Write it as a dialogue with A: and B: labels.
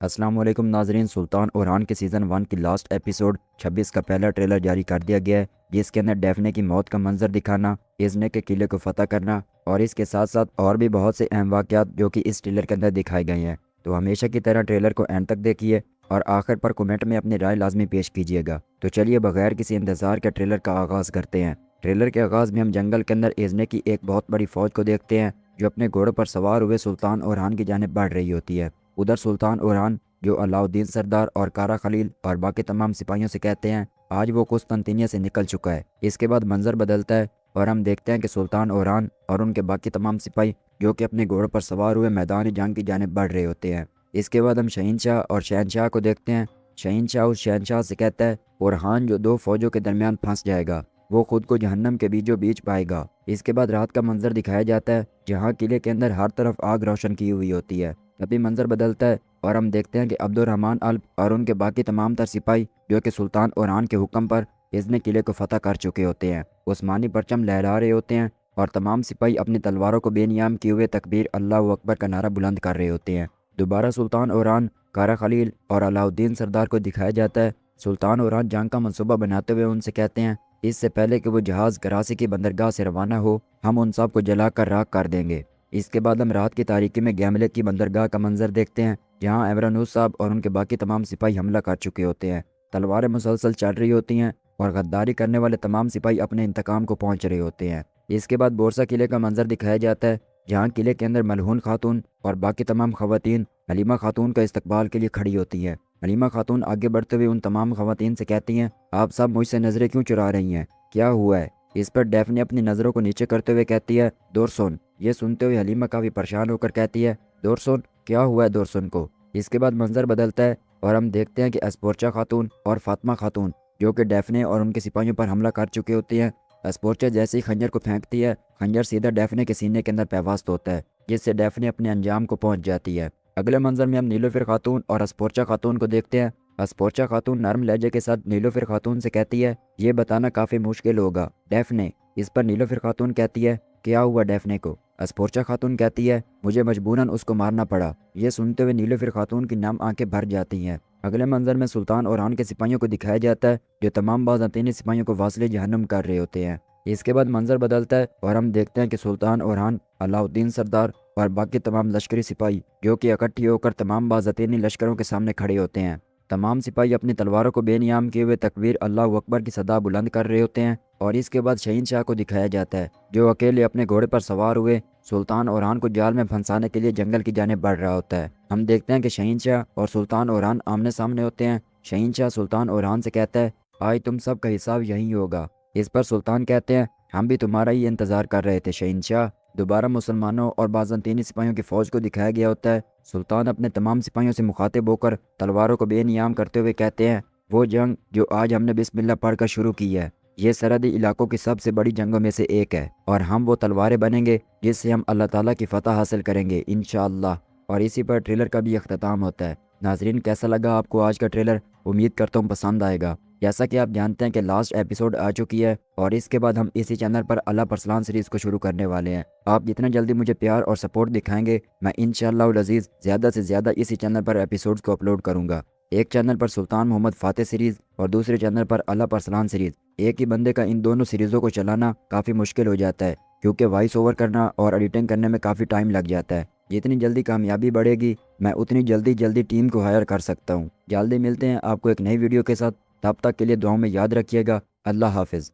A: السلام علیکم ناظرین، سلطان اوران کے سیزن 1 کی لاسٹ ایپیسوڈ 26 کا پہلا ٹریلر جاری کر دیا گیا ہے، جس کے اندر ڈیفنے کی موت کا منظر دکھانا، ایزنے کے قلعے کو فتح کرنا اور اس کے ساتھ ساتھ اور بھی بہت سے اہم واقعات جو کہ اس ٹریلر کے اندر دکھائے گئے ہیں۔ تو ہمیشہ کی طرح ٹریلر کو اینڈ تک دیکھیے اور آخر پر کمنٹ میں اپنی رائے لازمی پیش کیجیے گا۔ تو چلیے بغیر کسی انتظار کے ٹریلر کا آغاز کرتے ہیں۔ ٹریلر کے آغاز میں ہم جنگل کے اندر ایزنے کی ایک بہت بڑی فوج کو دیکھتے ہیں جو اپنے گھوڑوں پر سوار ہوئے سلطان اوران کی جانب بڑھ رہی ہوتی ہے۔ ادھر سلطان اوران جو علاؤالدین سردار اور کارا خلیل اور باقی تمام سپاہیوں سے کہتے ہیں آج وہ قسطنطنیہ سے نکل چکا ہے۔ اس کے بعد منظر بدلتا ہے اور ہم دیکھتے ہیں کہ سلطان اوران اور ان کے باقی تمام سپاہی جو کہ اپنے گھوڑوں پر سوار ہوئے میدان جنگ کی جانب بڑھ رہے ہوتے ہیں۔ اس کے بعد ہم شہنشاہ اور شہنشاہ کو دیکھتے ہیں۔ شہنشاہ اس شہنشاہ سے کہتا ہے اورحان جو دو فوجوں کے درمیان پھنس جائے گا وہ خود کو جہنم کے بیچوں بیچ پائے گا۔ اس کے بعد رات کا منظر دکھایا جاتا ہے جہاں قلعے کے اندر ہر طرف آگ روشن کی ہوئی ہوتی ہے۔ ابھی منظر بدلتا ہے اور ہم دیکھتے ہیں کہ عبد الرحمن الب اور ان کے باقی تمام تر سپاہی جو کہ سلطان اوران کے حکم پر ایزنے قلعے کو فتح کر چکے ہوتے ہیں، عثمانی پرچم لہرا رہے ہوتے ہیں اور تمام سپاہی اپنی تلواروں کو بے نیام کیے ہوئے تکبیر اللہ اکبر کا نعرہ بلند کر رہے ہوتے ہیں۔ دوبارہ سلطان اوران، کارا خلیل اور علاؤالدین سردار کو دکھایا جاتا ہے۔ سلطان اوران جنگ کا منصوبہ بناتے ہوئے ان سے کہتے ہیں اس سے پہلے کہ وہ جہاز کراسی کی بندرگاہ سے روانہ ہو ہم ان سب کو جلا کر راکھ کر دیں گے۔ اس کے بعد ہم رات کی تاریکی میں گیملے کی بندرگاہ کا منظر دیکھتے ہیں جہاں ایورانوس صاحب اور ان کے باقی تمام سپاہی حملہ کر چکے ہوتے ہیں۔ تلواریں مسلسل چل رہی ہوتی ہیں اور غداری کرنے والے تمام سپاہی اپنے انتقام کو پہنچ رہے ہوتے ہیں۔ اس کے بعد بورسا قلعے کا منظر دکھایا جاتا ہے جہاں قلعے کے اندر ملہون خاتون اور باقی تمام خواتین حلیمہ خاتون کا استقبال کے لیے کھڑی ہوتی ہیں۔ حلیمہ خاتون آگے بڑھتے ہوئے ان تمام خواتین سے کہتی ہیں آپ سب مجھ سے نظریں کیوں چرا رہی ہیں، کیا ہوا ہے؟ اس پر ڈیفنے اپنی نظروں کو نیچے کرتے ہوئے کہتی ہے دورسون۔ یہ سنتے ہوئے حلیمہ کافی پریشان ہو کر کہتی ہے دورسون کیا ہوا ہے دورسون کو؟ اس کے بعد منظر بدلتا ہے اور ہم دیکھتے ہیں کہ اسپورچا خاتون اور فاطمہ خاتون جو کہ ڈیفنے اور ان کے سپاہیوں پر حملہ کر چکے ہوتی ہیں۔ اسپورچا جیسے ہی خنجر کو پھینکتی ہے خنجر سیدھا ڈیفنے کے سینے کے اندر پیوست ہوتا ہے جس سے ڈیفنے اپنے انجام کو پہنچ جاتی ہے۔ اگلے منظر میں ہم نیلوفر خاتون اور اسپورچا خاتون کو دیکھتے ہیں۔ اسپورچا خاتون نرم لہجے کے ساتھ نیلوفر خاتون سے کہتی ہے یہ بتانا کافی مشکل ہوگا ڈیفنے۔ اس پر نیلوفر خاتون کہتی ہے کیا ہوا ڈیفنے کو؟ اسپورچا خاتون کہتی ہے مجھے مجبوراً اس کو مارنا پڑا۔ یہ سنتے ہوئے نیلوفر خاتون کی نم آنکھیں بھر جاتی ہیں۔ اگلے منظر میں سلطان اوران کے سپاہیوں کو دکھایا جاتا ہے جو تمام بازنطینی سپاہیوں کو واصل جہنم کر رہے ہوتے ہیں۔ اس کے بعد منظر بدلتا ہے اور ہم دیکھتے ہیں کہ سلطان اوران، علاؤالدین سردار اور باقی تمام لشکری سپاہی جو کہ اکٹھی ہو کر تمام بازنطینی لشکروں کے سامنے کھڑے ہوتے ہیں۔ تمام سپاہی اپنی تلواروں کو بے نیام کیے ہوئے تکبیر اللہ اکبر کی صدا بلند کر رہے ہوتے ہیں اور اس کے بعد شہنشاہ کو دکھایا جاتا ہے جو اکیلے اپنے گھوڑے پر سوار ہوئے سلطان اوران کو جال میں پھنسانے کے لیے جنگل کی جانب بڑھ رہا ہوتا ہے۔ ہم دیکھتے ہیں کہ شہنشاہ اور سلطان اوران آمنے سامنے ہوتے ہیں۔ شہنشاہ سلطان اوران سے کہتا ہے آج تم سب کا حساب یہی ہوگا۔ اس پر سلطان کہتے ہیں ہم بھی تمہارا ہی انتظار کر رہے تھے شہنشاہ۔ دوبارہ مسلمانوں اور بازنطینی سپاہیوں کی فوج کو دکھایا گیا ہوتا ہے۔ سلطان اپنے تمام سپاہیوں سے مخاطب ہو کر تلواروں کو بے نیام کرتے ہوئے کہتے ہیں وہ جنگ جو آج ہم نے بسم اللہ پڑھ کر شروع کی ہے یہ سرحدی علاقوں کی سب سے بڑی جنگوں میں سے ایک ہے اور ہم وہ تلواریں بنیں گے جس سے ہم اللہ تعالیٰ کی فتح حاصل کریں گے انشاءاللہ۔ اور اسی پر ٹریلر کا بھی اختتام ہوتا ہے۔ ناظرین کیسا لگا آپ کو آج کا ٹریلر؟ امید کرتا ہوں پسند آئے گا۔ جیسا کہ آپ جانتے ہیں کہ لاسٹ ایپیسوڈ آ چکی ہے اور اس کے بعد ہم اسی چینل پر اللہ پرسلان سیریز کو شروع کرنے والے ہیں۔ آپ جتنا جلدی مجھے پیار اور سپورٹ دکھائیں گے میں انشاءاللہ العزیز زیادہ سے زیادہ اسی چینل پر ایپیسوڈز کو اپلوڈ کروں گا۔ ایک چینل پر سلطان محمد فاتح سیریز اور دوسرے چینل پر اللہ پرسلان سیریز۔ ایک ہی بندے کا ان دونوں سیریزوں کو چلانا کافی مشکل ہو جاتا ہے کیونکہ وائس اوور کرنا اور ایڈیٹنگ کرنے میں کافی ٹائم لگ جاتا ہے۔ جتنی جلدی کامیابی بڑھے گی میں اتنی جلدی ٹیم کو ہائر کر سکتا ہوں۔ جلدی ملتے ہیں آپ کو ایک نئی ویڈیو کے ساتھ، تب تک کے لیے دعاؤں میں یاد رکھیے گا۔ اللہ حافظ۔